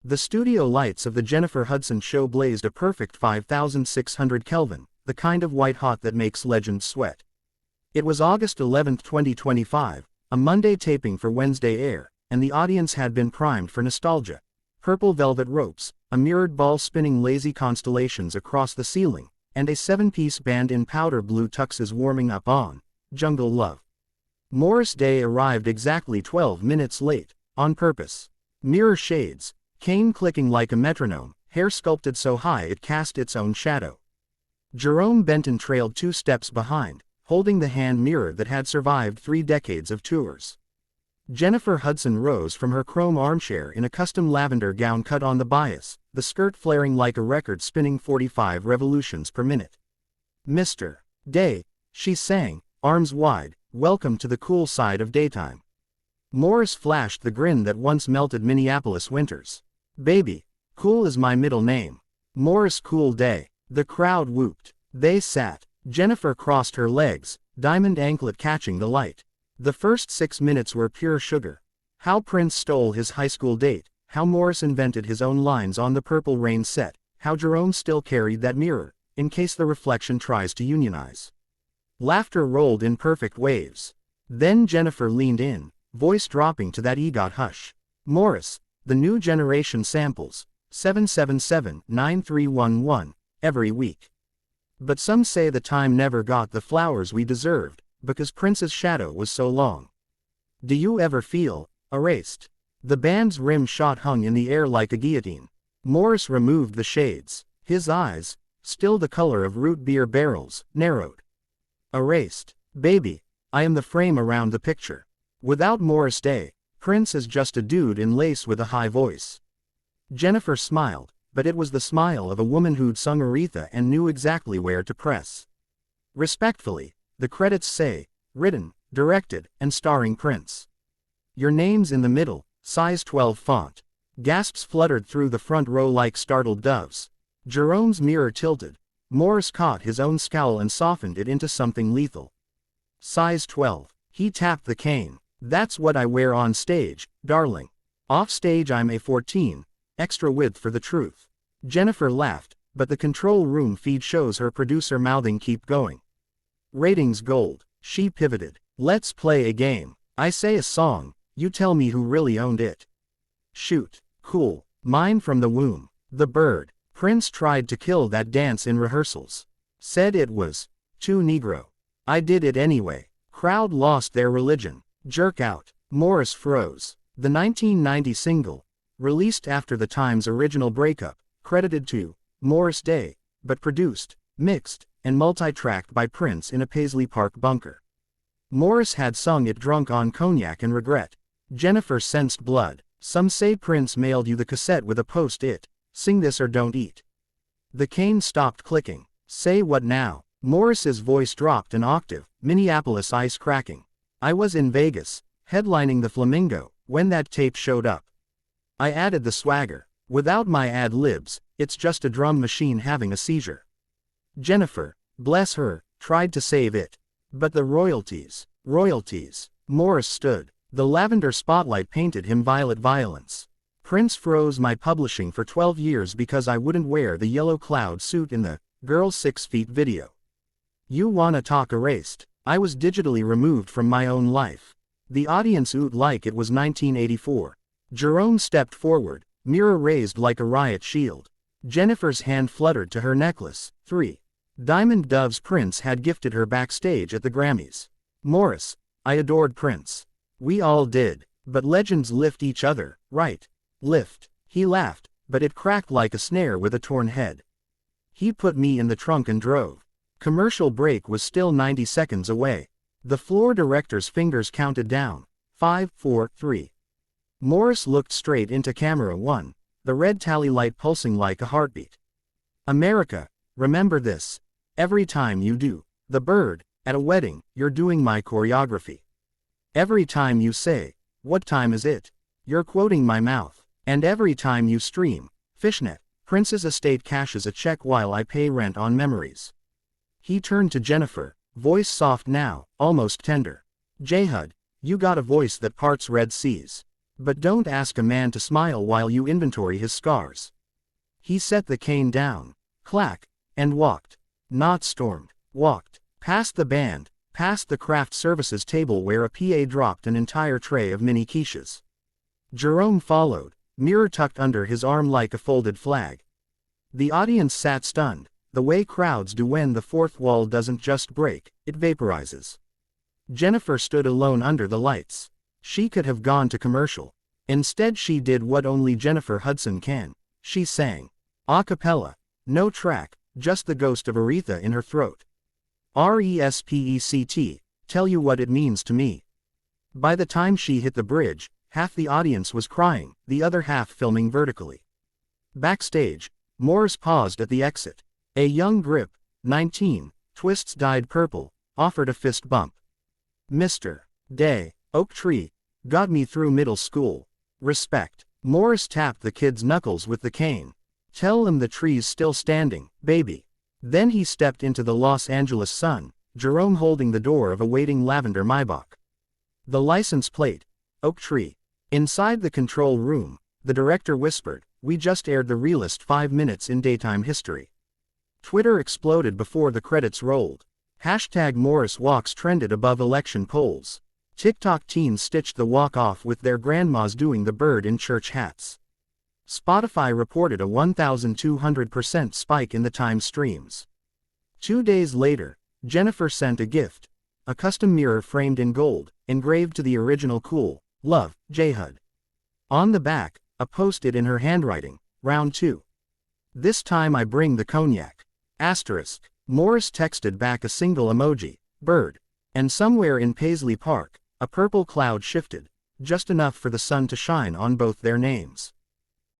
The studio lights of the Jennifer Hudson show blazed a perfect 5,600 Kelvin, the kind of white hot that makes legends sweat. It was August 11, 2025, a Monday taping for Wednesday air, and the audience had been primed for nostalgia. Purple velvet ropes, a mirrored ball spinning lazy constellations across the ceiling, and a 7-piece band in powder blue tuxes warming up on Jungle Love. Morris Day arrived exactly 12 minutes late, on purpose. Mirror shades, cane clicking like a metronome, hair sculpted so high it cast its own shadow. Jerome Benton trailed 2 steps behind, holding the hand mirror that had survived 3 decades of tours. Jennifer Hudson rose from her chrome armchair in a custom lavender gown cut on the bias, the skirt flaring like a record spinning 45 revolutions per minute. "Mr. Day," she sang, arms wide, "welcome to the cool side of daytime." Morris flashed the grin that once melted Minneapolis winters. "Baby, cool is my middle name. Morris Cool Day." The crowd whooped. They sat. Jennifer crossed her legs, diamond anklet catching the light. The first 6 minutes were pure sugar. How Prince stole his high school date, how Morris invented his own lines on the Purple Rain set, how Jerome still carried that mirror, in case the reflection tries to unionize. Laughter rolled in perfect waves. Then Jennifer leaned in, voice dropping to that EGOT hush. "Morris, the new generation samples, 777-9311, every week. But some say the time never got the flowers we deserved, because Prince's shadow was so long. Do you ever feel erased?" The band's rim shot hung in the air like a guillotine. Morris removed the shades. His eyes, still the color of root beer barrels, narrowed. "Erased, baby. I am the frame around the picture. Without Morris Day, Prince is just a dude in lace with a high voice." Jennifer smiled, but it was the smile of a woman who'd sung Aretha and knew exactly where to press. Respectfully, the credits say, written, directed, and starring Prince. Your name's in the middle, size 12 font. Gasps fluttered through the front row like startled doves. Jerome's mirror tilted. Morris caught his own scowl and softened it into something lethal. Size 12. He tapped the cane. "That's what I wear on stage, darling. Off stage I'm a 14, extra width for the truth." Jennifer laughed, but the control room feed shows her producer mouthing "keep going." Ratings gold. She pivoted. "Let's play a game. I say a song, you tell me who really owned it." "Shoot." "Cool. Mine from the womb. The Bird." Prince tried to kill that dance in rehearsals. Said it was too Negro. "I did it anyway." Crowd lost their religion. "Jerk out." Morris froze. The 1990 single, released after the Times' original breakup, credited to Morris Day, but produced, mixed, and multi-tracked by Prince in a Paisley Park bunker. Morris had sung it drunk on cognac and regret. Jennifer sensed blood. "Some say Prince mailed you the cassette with a post-it, sing this or don't eat." The cane stopped clicking. "Say what now?" Morris's voice dropped an octave, Minneapolis ice cracking. "I was in Vegas, headlining the Flamingo, when that tape showed up. I added the swagger. Without my ad-libs, it's just a drum machine having a seizure." Jennifer, bless her, tried to save it. "But the royalties." "Royalties." Morris stood. The lavender spotlight painted him violet violence. "Prince froze my publishing for 12 years because I wouldn't wear the yellow cloud suit in the Girl 6 Feet video. You wanna talk erased? I was digitally removed from my own life." The audience oohed like it was 1984. Jerome stepped forward, mirror raised like a riot shield. Jennifer's hand fluttered to her necklace. 3 diamond doves Prince had gifted her backstage at the Grammys. "Morris, I adored Prince. We all did. But legends lift each other, right? Lift." He laughed, but it cracked like a snare with a torn head. "He put me in the trunk and drove." Commercial break was still 90 seconds away. The floor director's fingers counted down. 5, 4, 3. Morris looked straight into camera 1, the red tally light pulsing like a heartbeat. "America, remember this. Every time you do The Bird at a wedding, you're doing my choreography. Every time you say, 'What time is it?' you're quoting my mouth. And every time you stream Fishnet, Prince's estate cashes a check while I pay rent on memories." He turned to Jennifer, voice soft now, almost tender. "Chhod, you got a voice that parts Red Seas. But don't ask a man to smile while you inventory his scars. He set the cane down, clack, and walked. Not stormed, walked. Past the band, past the craft services table where a PA dropped an entire tray of mini quiches. Jerome followed, mirror tucked under his arm like a folded flag. The audience sat stunned, the way crowds do when the fourth wall doesn't just break, it vaporizes. Jennifer stood alone under the lights. She could have gone to commercial. Instead she did what only Jennifer Hudson can. She sang. A cappella. No track, just the ghost of Aretha in her throat. Respect, tell you what it means to me. By the time she hit the bridge, half the audience was crying, the other half filming vertically. Backstage, Morris paused at the exit. A young grip, 19, twists dyed purple, offered a fist bump. Mr. Day, Oak Tree, got me through middle school. Respect. Morris tapped the kid's knuckles with the cane. Tell him the tree's still standing, baby. Then he stepped into the Los Angeles sun, Jerome holding the door of a waiting lavender Maybach. The license plate, Oak Tree. Inside the control room, the director whispered, "We just aired the realest 5 minutes in daytime history." Twitter exploded before the credits rolled. Hashtag Morris Walks trended above election polls. TikTok teens stitched the walk off with their grandmas doing the bird in church hats. Spotify reported a 1,200% spike in the time streams. 2 days later, Jennifer sent a gift. A custom mirror framed in gold, engraved to the original Cool, Love, chhod. On the back, a post-it in her handwriting, round 2. This time I bring the cognac. Asterisk. Morris texted back a single emoji, bird. And somewhere in Paisley Park, a purple cloud shifted, just enough for the sun to shine on both their names.